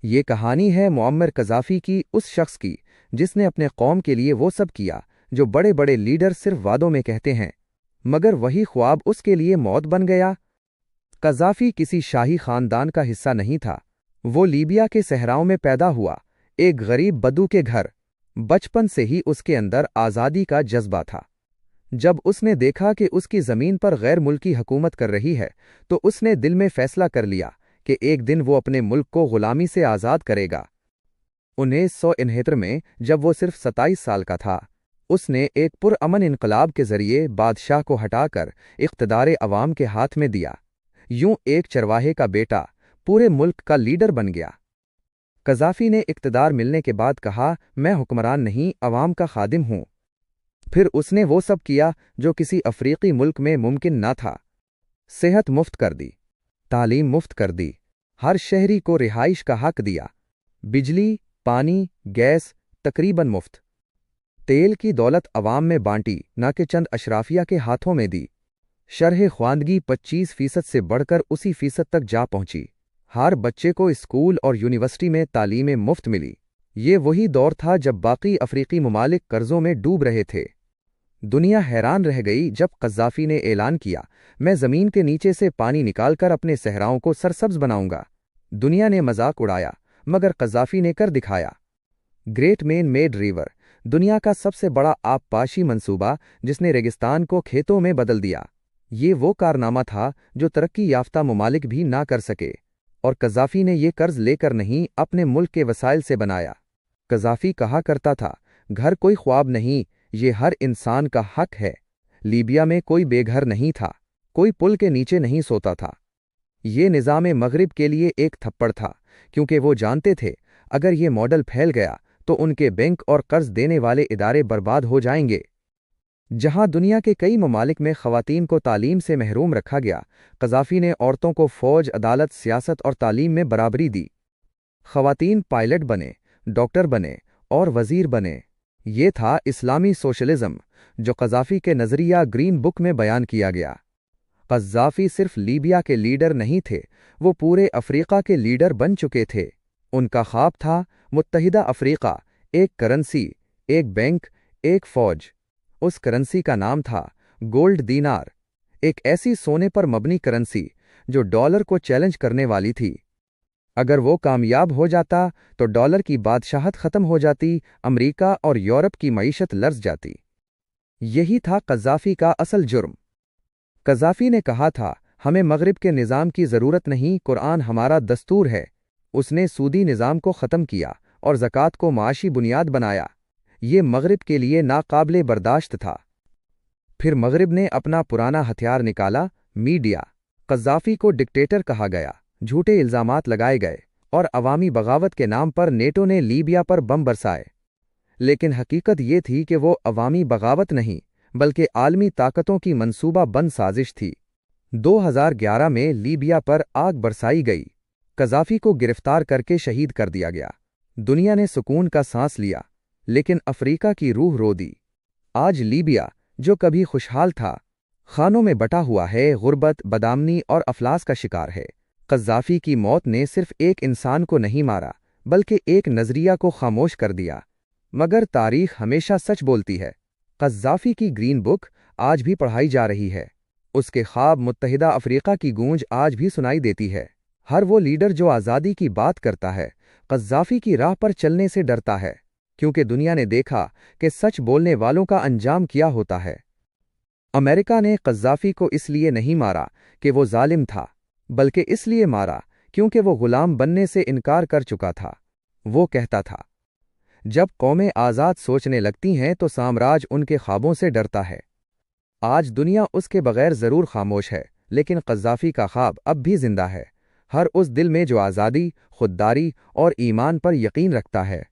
یہ کہانی ہے معمر قذافی کی، اس شخص کی جس نے اپنے قوم کے لیے وہ سب کیا جو بڑے بڑے لیڈر صرف وعدوں میں کہتے ہیں، مگر وہی خواب اس کے لیے موت بن گیا۔ قذافی کسی شاہی خاندان کا حصہ نہیں تھا، وہ لیبیا کے صحراؤں میں پیدا ہوا، ایک غریب بدو کے گھر۔ بچپن سے ہی اس کے اندر آزادی کا جذبہ تھا۔ جب اس نے دیکھا کہ اس کی زمین پر غیر ملکی حکومت کر رہی ہے تو اس نے دل میں فیصلہ کر لیا کہ ایک دن وہ اپنے ملک کو غلامی سے آزاد کرے گا۔ 1969 میں جب وہ صرف 27 سال کا تھا، اس نے ایک پرامن انقلاب کے ذریعے بادشاہ کو ہٹا کر اقتدار عوام کے ہاتھ میں دیا۔ یوں ایک چرواہے کا بیٹا پورے ملک کا لیڈر بن گیا۔ قذافی نے اقتدار ملنے کے بعد کہا، میں حکمران نہیں، عوام کا خادم ہوں۔ پھر اس نے وہ سب کیا جو کسی افریقی ملک میں ممکن نہ تھا۔ صحت مفت کر دی، تعلیم مفت کر دی، ہر شہری کو رہائش کا حق دیا، بجلی، پانی، گیس تقریباً مفت۔ تیل کی دولت عوام میں بانٹی، نہ کہ چند اشرافیہ کے ہاتھوں میں دی۔ شرح خواندگی 25% سے بڑھ کر 80% تک جا پہنچی۔ ہر بچے کو اسکول اور یونیورسٹی میں تعلیم مفت ملی۔ یہ وہی دور تھا جب باقی افریقی ممالک قرضوں میں ڈوب رہے تھے۔ دنیا حیران رہ گئی جب قذافی نے اعلان کیا، میں زمین کے نیچے سے پانی نکال کر اپنے صحراؤں کو سرسبز بناؤں گا۔ دنیا نے مذاق اڑایا، مگر قذافی نے کر دکھایا۔ گریٹ مین میڈ ریور، دنیا کا سب سے بڑا آب پاشی منصوبہ جس نے ریگستان کو کھیتوں میں بدل دیا۔ یہ وہ کارنامہ تھا جو ترقی یافتہ ممالک بھی نہ کر سکے، اور قذافی نے یہ قرض لے کر نہیں، اپنے ملک کے وسائل سے بنایا۔ قذافی کہا کرتا تھا، گھر کوئی خواب نہیں، یہ ہر انسان کا حق ہے۔ لیبیا میں کوئی بے گھر نہیں تھا، کوئی پل کے نیچے نہیں سوتا تھا۔ یہ نظام مغرب کے لیے ایک تھپڑ تھا، کیونکہ وہ جانتے تھے اگر یہ ماڈل پھیل گیا تو ان کے بینک اور قرض دینے والے ادارے برباد ہو جائیں گے۔ جہاں دنیا کے کئی ممالک میں خواتین کو تعلیم سے محروم رکھا گیا، قذافی نے عورتوں کو فوج، عدالت، سیاست اور تعلیم میں برابری دی۔ خواتین پائلٹ بنے، ڈاکٹر بنے اور وزیر بنے۔ یہ تھا اسلامی سوشلزم جو قذافی کے نظریہ گرین بک میں بیان کیا گیا۔ قذافی صرف لیبیا کے لیڈر نہیں تھے، وہ پورے افریقہ کے لیڈر بن چکے تھے۔ ان کا خواب تھا متحدہ افریقہ، ایک کرنسی، ایک بینک، ایک فوج۔ اس کرنسی کا نام تھا گولڈ دینار، ایک ایسی سونے پر مبنی کرنسی جو ڈالر کو چیلنج کرنے والی تھی۔ اگر وہ کامیاب ہو جاتا تو ڈالر کی بادشاہت ختم ہو جاتی، امریکہ اور یورپ کی معیشت لرز جاتی۔ یہی تھا قذافی کا اصل جرم۔ قذافی نے کہا تھا، ہمیں مغرب کے نظام کی ضرورت نہیں، قرآن ہمارا دستور ہے۔ اس نے سودی نظام کو ختم کیا اور زکوٰۃ کو معاشی بنیاد بنایا۔ یہ مغرب کے لیے ناقابل برداشت تھا۔ پھر مغرب نے اپنا پرانا ہتھیار نکالا، میڈیا۔ قذافی کو ڈکٹیٹر کہا گیا، جھوٹے الزامات لگائے گئے، اور عوامی بغاوت کے نام پر نیٹو نے لیبیا پر بم برسائے۔ لیکن حقیقت یہ تھی کہ وہ عوامی بغاوت نہیں، بلکہ عالمی طاقتوں کی منصوبہ بند سازش تھی۔ 2011 میں لیبیا پر آگ برسائی گئی، قذافی کو گرفتار کر کے شہید کر دیا گیا۔ دنیا نے سکون کا سانس لیا، لیکن افریقہ کی روح رو دی۔ آج لیبیا، جو کبھی خوشحال تھا، خانوں میں بٹا ہوا ہے، غربت، بدامنی اور افلاس کا شکار ہے۔ قذافی کی موت نے صرف ایک انسان کو نہیں مارا، بلکہ ایک نظریہ کو خاموش کر دیا۔ مگر تاریخ ہمیشہ سچ بولتی ہے۔ قذافی کی گرین بک آج بھی پڑھائی جا رہی ہے۔ اس کے خواب متحدہ افریقہ کی گونج آج بھی سنائی دیتی ہے۔ ہر وہ لیڈر جو آزادی کی بات کرتا ہے، قذافی کی راہ پر چلنے سے ڈرتا ہے، کیونکہ دنیا نے دیکھا کہ سچ بولنے والوں کا انجام کیا ہوتا ہے۔ امریکہ نے قذافی کو اس لیے نہیں مارا کہ وہ ظالم تھا، بلکہ اس لیے مارا کیونکہ وہ غلام بننے سے انکار کر چکا تھا۔ وہ کہتا تھا، جب قومیں آزاد سوچنے لگتی ہیں تو سامراج ان کے خوابوں سے ڈرتا ہے۔ آج دنیا اس کے بغیر ضرور خاموش ہے، لیکن قذافی کا خواب اب بھی زندہ ہے، ہر اس دل میں جو آزادی، خودداری اور ایمان پر یقین رکھتا ہے۔